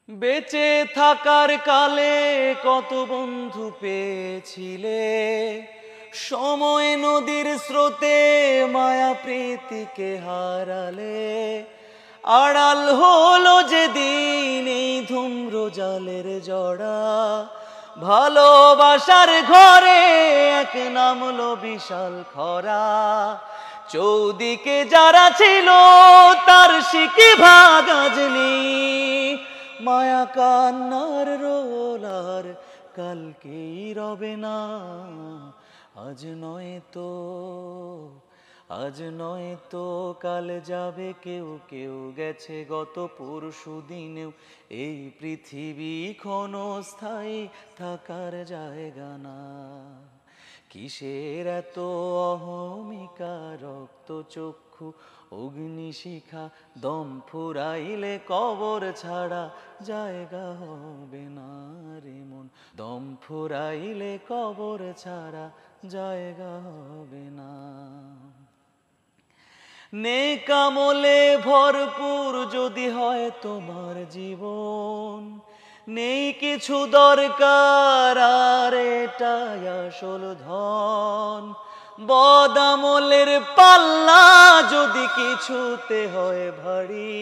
বেঁচে থাকার কালে কত বন্ধু পেয়েছিলে, সময় নদীর স্রোতে মায়া প্রীতিকে হারালে। আড়াল হলো যেদিন এই ধূম্র জালের জড়া, ভালোবাসার ঘরে এক নামলো বিশাল খরা। চৌদিকে যারা ছিল তার শিকি ভাগ আজ নেই, মায়া কান্নার রোলার কালকেই রবে না। আজ নয় তো আজ নয় তো কাল যাবে কেউ, কেউ গেছে গত পরশু দিনেও। এই পৃথিবী ক্ষণস্থায়ী থাকার জায়গা না। কিসের এত অহমিকা, রক্ত চক্ষু অগ্নিশিখা, দম ফুরাইলে কবর ছাড়া জায়গা হবে না রে মন। দম ফুরাইলে কবর ছাড়া জায়গা হবে না। নেক আমলে ভরপুর যদি হয় তোমার জীবন, নেই কিছু দরকার আর এটাই আসল ধন। বদ আমলের পাল্লা যদি কিছুতে হয় ভারী,